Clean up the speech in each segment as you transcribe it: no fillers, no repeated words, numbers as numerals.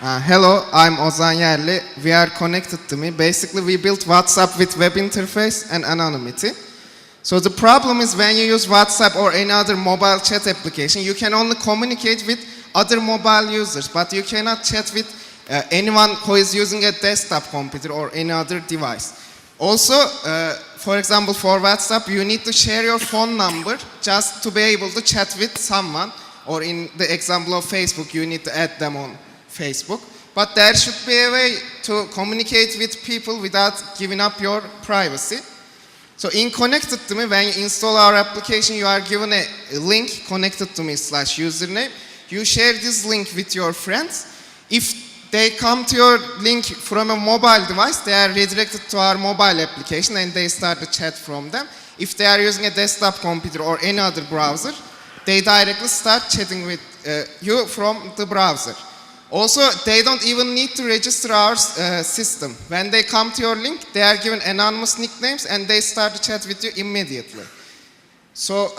Hello, I'm Ozan Yerli. We are connected2me. Basically, we built WhatsApp with web interface and anonymity. So the problem is when you use WhatsApp or any other mobile chat application, you can only communicate with other mobile users, but you cannot chat with anyone who is using a desktop computer or any other device. Also, for example, for WhatsApp, you need to share your phone number just to be able to chat with someone. Or in the example of Facebook, you need to add them on Facebook. But there should be a way to communicate with people without giving up your privacy. So in connected2me, when you install our application, you are given a link, connected2me/username. You share this link with your friends. If they come to your link from a mobile device, they are redirected to our mobile application and they start the chat from them. If they are using a desktop computer or any other browser, they directly start chatting with you from the browser. Also, they don't even need to register our system. When they come to your link, they are given anonymous nicknames and they start to chat with you immediately. So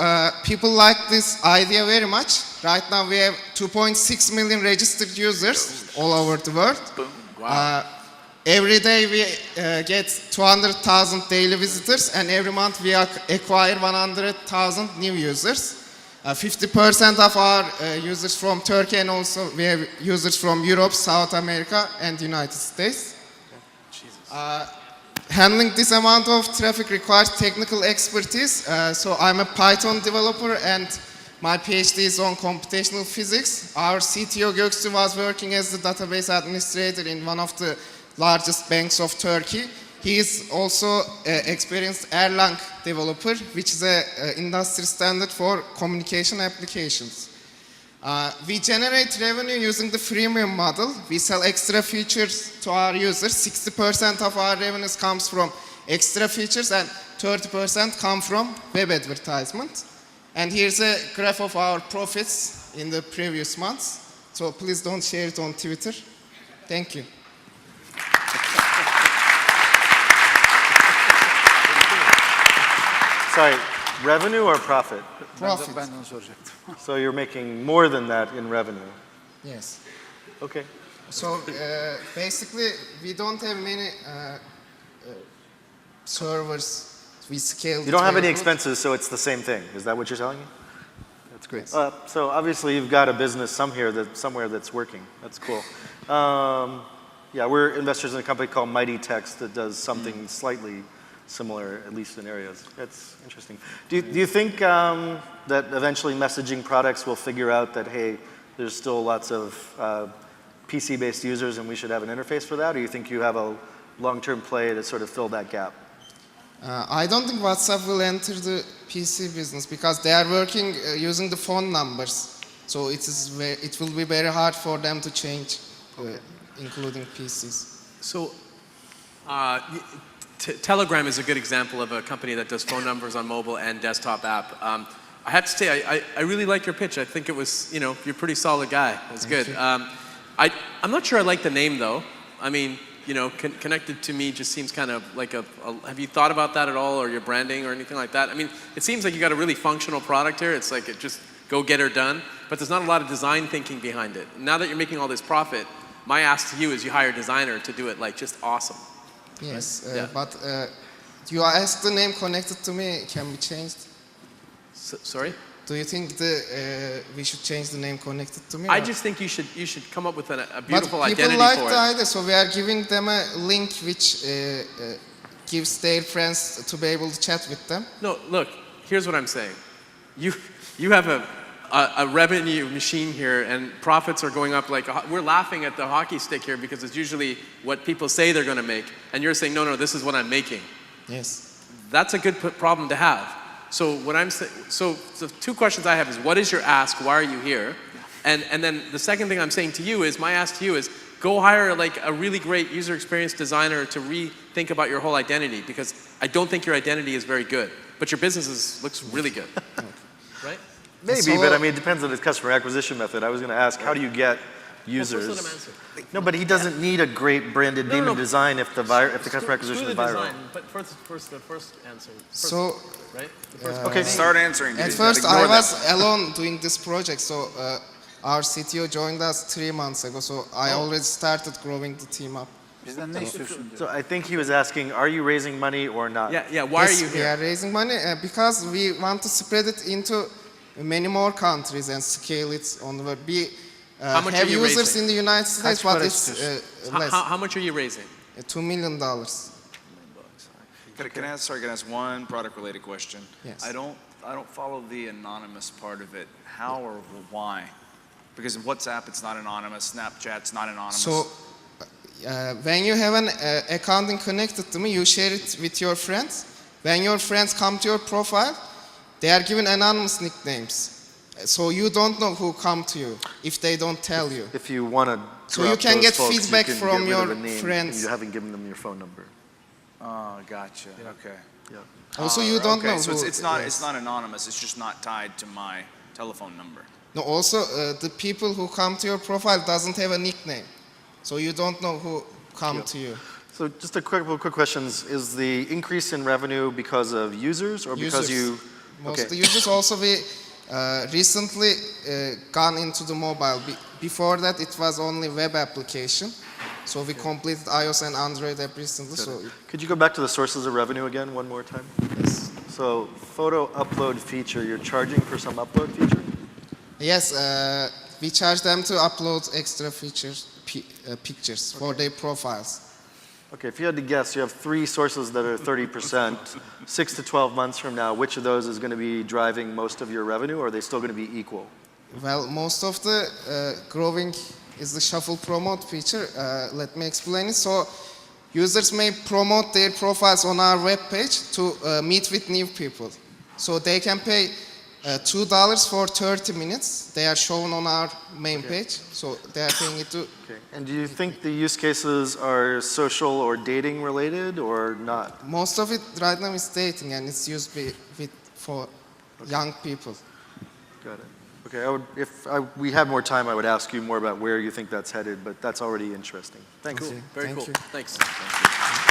people like this idea very much. Right now we have 2.6 million registered users all over the world. Wow. Every day we get 200,000 daily visitors, and every month we acquire 100,000 new users. 50% of our users from Turkey, and also we have users from Europe, South America, and United States. Handling this amount of traffic requires technical expertise. So I'm a Python developer and my PhD is on computational physics. Our CTO Göksu was working as the database administrator in one of the largest banks of Turkey. He is also an experienced Erlang developer, which is an industry standard for communication applications. We generate revenue using the freemium model. We sell extra features to our users. 60% of our revenues comes from extra features and 30% come from web advertisement. And here's a graph of our profits in the previous months. So please don't share it on Twitter. Thank you. Sorry, revenue or profit? Profit. So you're making more than that in revenue? Yes. Okay. So basically, we don't have many servers. We scale. You don't have any expenses, so it's the same thing. Is that what you're telling me? That's great. So obviously you've got a business somewhere that's working. That's cool. Yeah, we're investors in a company called Mighty Text that does something slightly similar, at least in areas. It's interesting. Do you think that eventually messaging products will figure out that, hey, there's still lots of PC-based users and we should have an interface for that? Or you think you have a long-term play to sort of fill that gap? I don't think WhatsApp will enter the PC business because they are working using the phone numbers. So it will be very hard for them to change, including PCs. So, Telegram is a good example of a company that does phone numbers on mobile and desktop app. I have to say, I really like your pitch. I think it was, you're a pretty solid guy. It's good. I'm not sure I like the name though. I mean, connected2me just seems kind of like have you thought about that at all, or your branding or anything like that? I mean, it seems like you got a really functional product here. It's like just go get her done, but there's not a lot of design thinking behind it. Now that you're making all this profit, my ask to you is you hire a designer to do it like just awesome. Yes, yeah. But you asked the name connected2me can be changed? Sorry? Do you think we should change the name connected2me? I just think you should come up with a beautiful identity for it. But people like the idea, so we are giving them a link which gives their friends to be able to chat with them. No, look, here's what I'm saying. You have a revenue machine here, and profits are going up like, we're laughing at the hockey stick here because it's usually what people say they're going to make, and you're saying, no, this is what I'm making. Yes. That's a good problem to have. So what I'm saying, so two questions I have is, what is your ask? Why are you here? And then the second thing I'm saying to you is, my ask to you is, go hire like a really great user experience designer to rethink about your whole identity, because I don't think your identity is very good, but your business looks really good, right? Maybe, but I mean, it depends on his customer acquisition method. I was going to ask, how do you get users? Well, first let him answer. No, but he doesn't need a great branded name and design if the customer acquisition is viral. Design, but first the first answer. Right? Okay, start answering. At first I was alone doing this project, so Our CTO joined us 3 months ago, so I already started growing the team up. Bizden ne istiyorsun diyor. So I think he was asking, are you raising money or not? Yeah, why are Yes, you we here? are raising money because we want to spread it into many more countries and scale it on the web. We How much have are you users raising? in the United States, para but it's less. How much are you raising? $2 million. Can I ask one product-related question? Yes. I don't follow the anonymous part of it. How or why? Because in WhatsApp it's not anonymous, Snapchat's not anonymous. So when you have an account in connected to me, you share it with your friends. When your friends come to your profile, they are given anonymous nicknames. So you don't know who come to you if they don't tell you. If you want to So you can get feedback from get rid your of a name friends. and you haven't given them your phone number. Oh, gotcha. Okay. Yeah. Also, you don't okay, know so who. it's not yes. it's not anonymous. It's just not tied to my telephone number. No, also the people who come to your profile doesn't have a nickname, so you don't know who come to you. So just a quick questions. Is the increase in revenue because of users or because Users. you? Most Okay. of the users also we recently gone into the mobile. Before that, it was only web application. So we completed iOS and Android app recently. So Could you go back to the sources of revenue again one more time? yes, So photo upload feature, you're charging for some upload feature? yes, we charge them to upload extra features, pictures for their profiles. Okay, if you had to guess, you have 3 sources that are 30%. 6 to 12 months from now, which of those is going to be driving most of your revenue, or are they still going to be equal? Well, most of the growing is the shuffle promote feature. Let me explain it. So users may promote their profiles on our web page to meet with new people. So they can pay $2 for 30 minutes. They are shown on our main page. So they are paying it to... Okay. And do you think the use cases are social or dating related or not? Most of it right now is dating, and it's used for young people. Got it. Okay, if we had more time, I would ask you more about where you think that's headed, but that's already interesting. Thanks. Okay, Very thank cool. you. Thanks. Thank you.